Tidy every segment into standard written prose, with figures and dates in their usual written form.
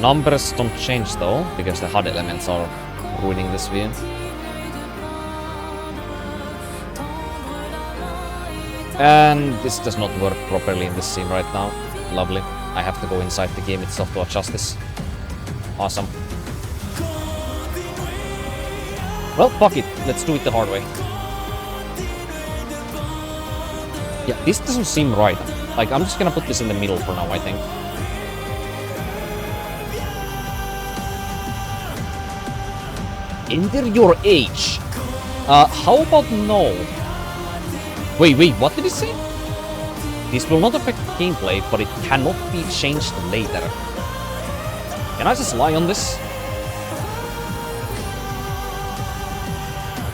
numbers don't change though, because the HUD elements are ruining this view. And this does not work properly in this scene right now. Lovely. I have to go inside the game itself to adjust this. Awesome. Well, fuck it. Let's do it the hard way. Yeah, this doesn't seem right. Like, I'm just gonna put this in the middle for now, I think. Enter your age. How about no? Wait, what did he say? This will not affect gameplay, but it cannot be changed later. Can I just lie on this?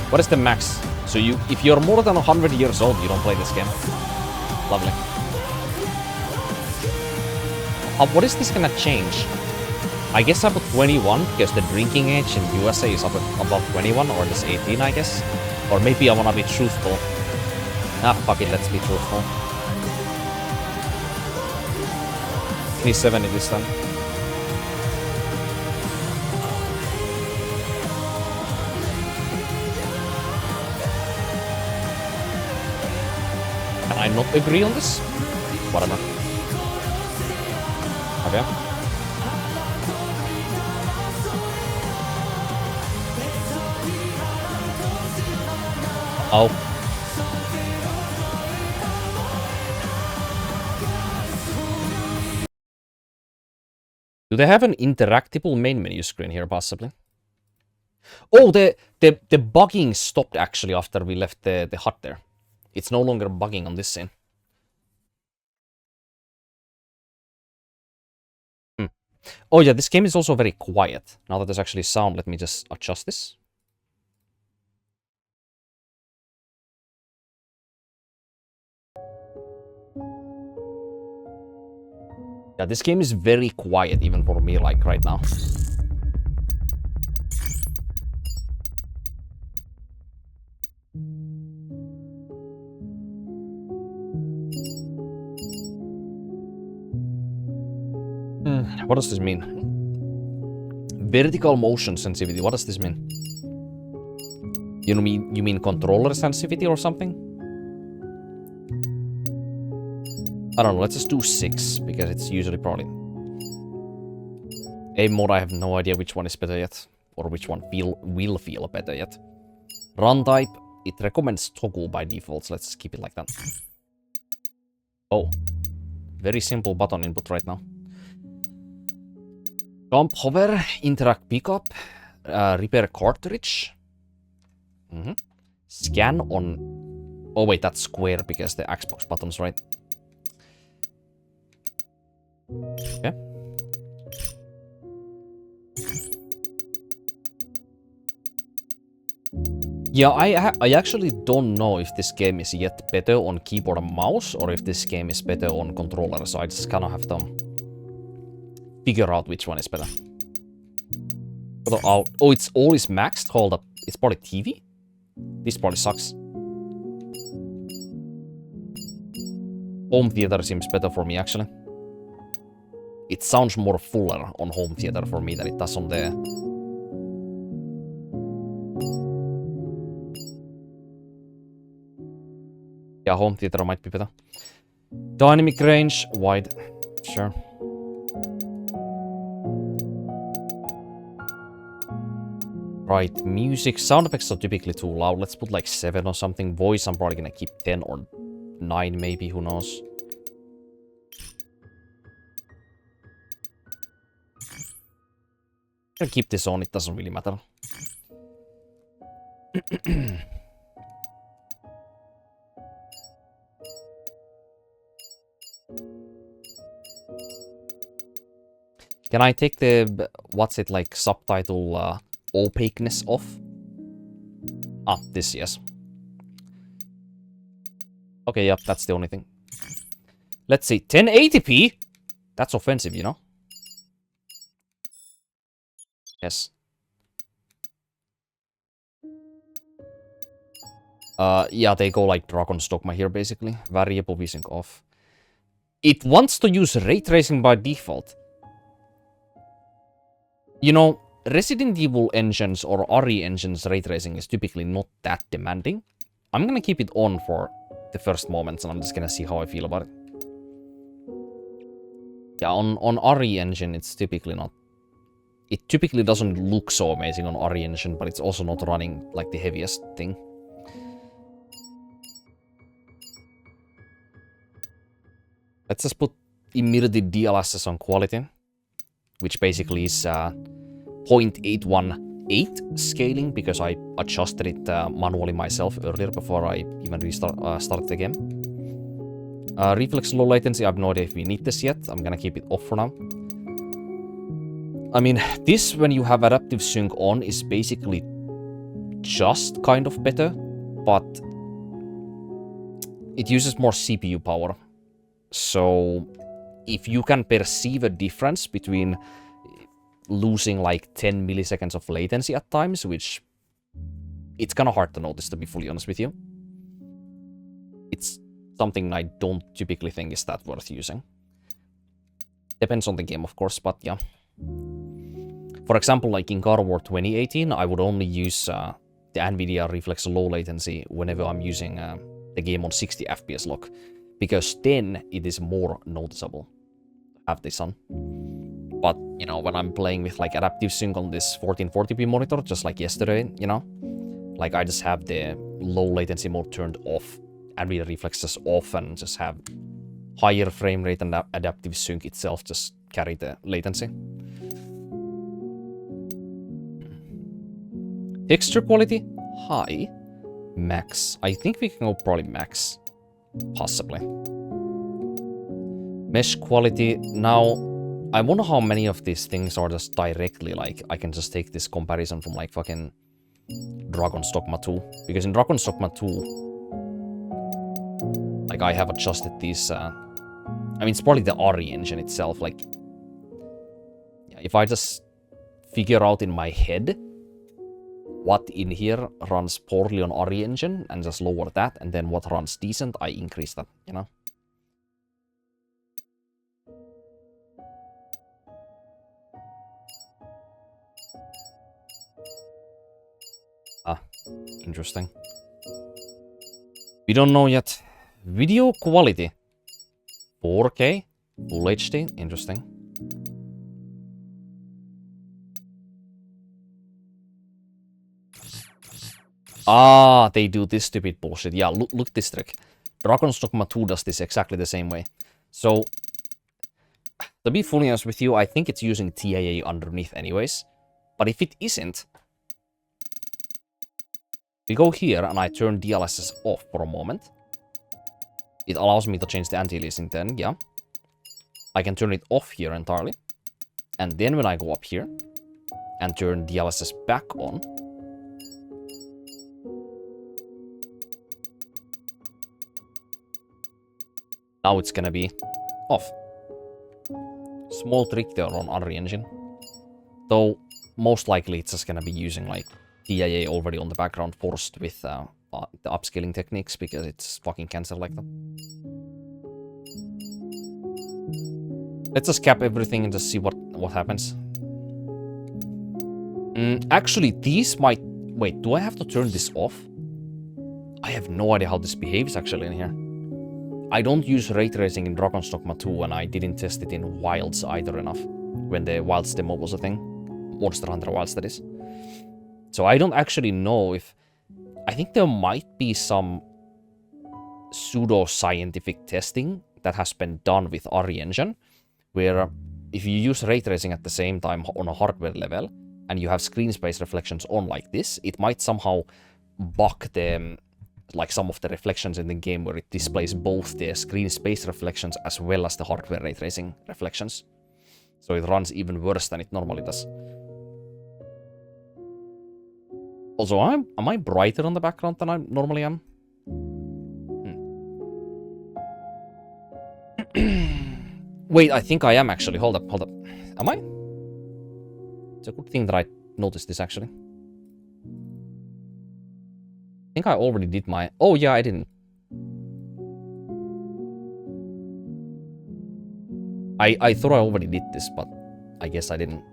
What is the max? So if you're more than 100 years old, you don't play this game. Lovely. What is this gonna change? I guess I put 21, because the drinking age in USA is above 21, or it's 18, I guess. Or maybe I wanna be truthful. Ah, fuck it, let's be truthful. 370 this time. Can I not agree on this? Whatever. Okay. Oh. Do they have an interactable main menu screen here, possibly? Oh, the bugging stopped actually after we left the hut there. It's no longer bugging on this scene. Oh yeah, this game is also very quiet. Now that there's actually sound, let me just adjust this. Yeah, this game is very quiet even for me, like, right now. What does this mean? Vertical motion sensitivity, what does this mean? You mean controller sensitivity or something? I don't know, let's just do 6, because it's usually probably... Aim mode, I have no idea which one is better yet. Or which one will feel better yet. Run type, it recommends toggle by default, so let's keep it like that. Oh. Very simple button input right now. Jump, hover, interact pickup, repair cartridge. Scan on... Oh wait, that's square because the Xbox button's right. Okay. Yeah, I actually don't know if this game is yet better on keyboard and mouse, or if this game is better on controller, so I just kind of have to figure out which one is better. Oh, it's always maxed? Hold up. It's probably TV? This probably sucks. Home theater seems better for me, actually. It sounds more fuller on home theater for me than it does on the... Yeah, home theater might be better. Dynamic range, wide. Sure. Right, music. Sound effects are typically too loud. Let's put like 7 or something. Voice, I'm probably gonna keep 10 or 9 maybe, who knows. I'll keep this on, it doesn't really matter. Can I take the, what's it like, subtitle opaqueness off? Ah, this, yes. Okay, yep, that's the only thing. Let's see, 1080p? That's offensive, you know? Yes. Yeah, they go like Dragon's Dogma here, basically. Variable VSync off. It wants to use ray tracing by default. You know, Resident Evil engines or RE engines ray tracing is typically not that demanding. I'm gonna keep it on for the first moments, and I'm just gonna see how I feel about it. Yeah, on RE engine, it's typically not... It typically doesn't look so amazing on RE engine, but it's also not running like the heaviest thing. Let's just put immediately DLSS on quality, which basically is 0.818 scaling, because I adjusted it manually myself earlier before I even started the game. Reflex low latency, I have no idea if we need this yet. I'm gonna keep it off for now. I mean, this, when you have adaptive sync on, is basically just kind of better, but it uses more CPU power. So if you can perceive a difference between losing like 10 milliseconds of latency at times, which it's kind of hard to notice, to be fully honest with you. It's something I don't typically think is that worth using. Depends on the game, of course, but yeah. For example, like in God of War 2018, I would only use the NVIDIA Reflex low latency whenever I'm using the game on 60 FPS lock, because then it is more noticeable to have this on. But, you know, when I'm playing with like adaptive sync on this 1440p monitor, just like yesterday, you know, like I just have the low latency mode turned off, NVIDIA Reflexes off, and just have higher frame rate, and adaptive sync itself just carry the latency. Texture quality, high. Max. I think we can go probably max. Possibly. Mesh quality. Now, I wonder how many of these things are just directly like, I can just take this comparison from like fucking Dragon's Dogma 2. Because in Dragon's Dogma 2, like I have adjusted these, I mean, it's probably the RE engine itself. Like, yeah, if I just figure out in my head what in here runs poorly on RE engine and just lower that, and then what runs decent, I increase that, you know? Ah, interesting. We don't know yet. Video quality. 4K? Full HD? Interesting. Ah, they do this stupid bullshit. Yeah, look this trick. Dragon's Dogma 2 does this exactly the same way. So, to be fully honest with you, I think it's using TAA underneath anyways. But if it isn't, we go here and I turn DLSS off for a moment. It allows me to change the anti-aliasing then, yeah. I can turn it off here entirely. And then when I go up here and turn DLSS back on, now it's gonna be off. Small trick there on RE engine. Though, most likely it's just gonna be using like TAA already on the background forced with the upscaling techniques, because it's fucking cancer like that. Let's just cap everything and just see what happens. Actually, these might... Wait, do I have to turn this off? I have no idea how this behaves actually in here. I don't use ray tracing in Dragon's Dogma 2, and I didn't test it in Wilds either enough, when the Wilds demo was a thing. Monster Hunter Wilds, that is. So I don't actually know if... I think there might be some pseudo-scientific testing that has been done with RE engine, where if you use ray tracing at the same time on a hardware level, and you have screen space reflections on like this, it might somehow buck the... like some of the reflections in the game, where it displays both the screen space reflections as well as the hardware ray tracing reflections. So it runs even worse than it normally does. Also, am I brighter on the background than I normally am? Wait, I think I am actually. Hold up. Am I? It's a good thing that I noticed this actually. I think I already did my... Oh, yeah, I didn't. I thought I already did this, but I guess I didn't.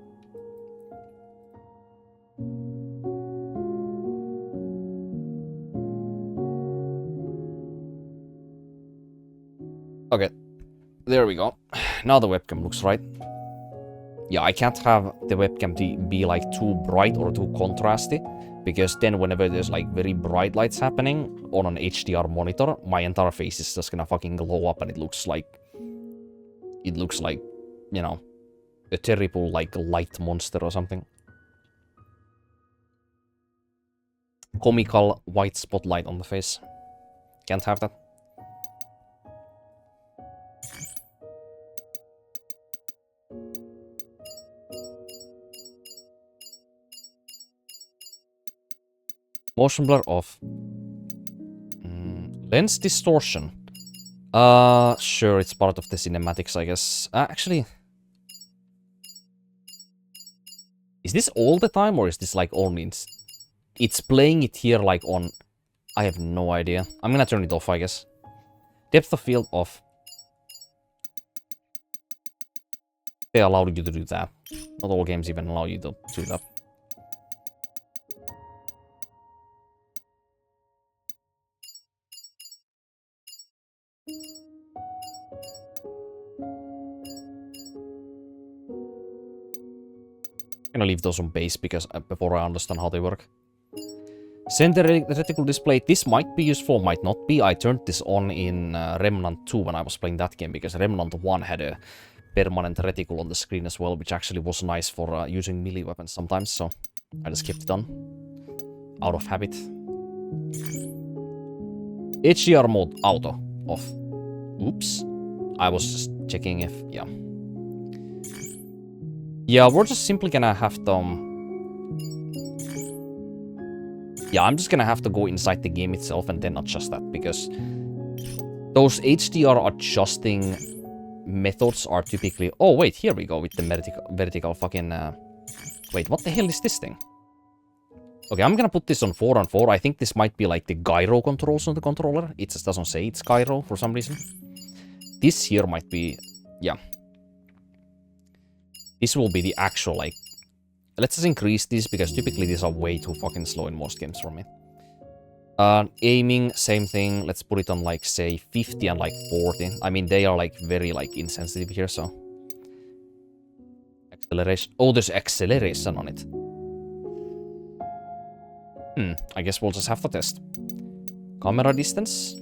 There we go. Now the webcam looks right. Yeah, I can't have the webcam be like too bright or too contrasty, because then whenever there's like very bright lights happening on an HDR monitor, my entire face is just gonna fucking glow up and it looks like, you know, a terrible like light monster or something. Comical white spotlight on the face. Can't have that. Motion blur off. Lens distortion. Sure, it's part of the cinematics, I guess. Actually... Is this all the time, or is this like only... It's playing it here like on... I have no idea. I'm gonna turn it off, I guess. Depth of field off. They allowed you to do that. Not all games even allow you to do that. I'm gonna leave those on base because before I understand how they work. Center reticle display. This might be useful, might not be. I turned this on in Remnant 2 when I was playing that game, because Remnant 1 had a permanent reticle on the screen as well, which actually was nice for using melee weapons sometimes, so I just kept it on. Out of habit. HDR mode auto off. Oops. I was just checking if... yeah. Yeah, we're just simply gonna have to... Yeah, I'm just gonna have to go inside the game itself and then adjust that, because those HDR adjusting methods are typically... Oh, wait, here we go with the vertical fucking... Wait, what the hell is this thing? Okay, I'm gonna put this on 4 on 4. I think this might be like the gyro controls on the controller. It just doesn't say it's gyro for some reason. This here might be... Yeah. This will be the actual, like... Let's just increase this, because typically these are way too fucking slow in most games for me. Aiming, same thing. Let's put it on, like, say, 50 and, like, 40. I mean, they are, like, very, like, insensitive here, so... Acceleration. Oh, there's acceleration on it. I guess we'll just have to test. Camera distance.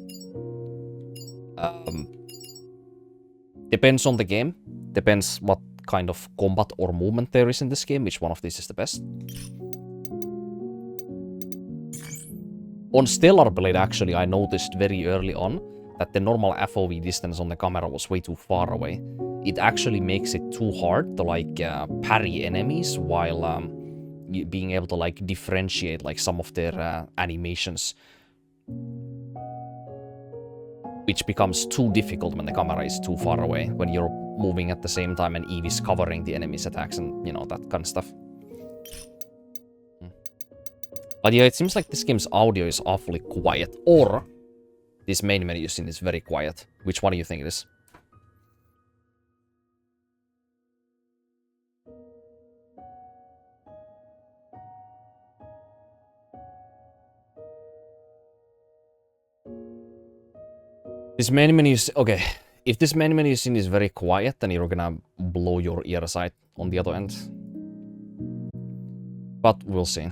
Depends on the game. Depends what kind of combat or movement there is in this game, which one of these is the best. On Stellar Blade, actually, I noticed very early on that the normal FOV distance on the camera was way too far away. It actually makes it too hard to, like, parry enemies while being able to, like, differentiate, like, some of their animations. Which becomes too difficult when the camera is too far away, when you're moving at the same time and Eve is covering the enemy's attacks and, you know, that kind of stuff. But yeah, it seems like this game's audio is awfully quiet, or this main menu scene is very quiet. Which one do you think it is? This main menu is... Okay, if this main menu scene is very quiet, then you're gonna blow your ears out on the other end. But we'll see.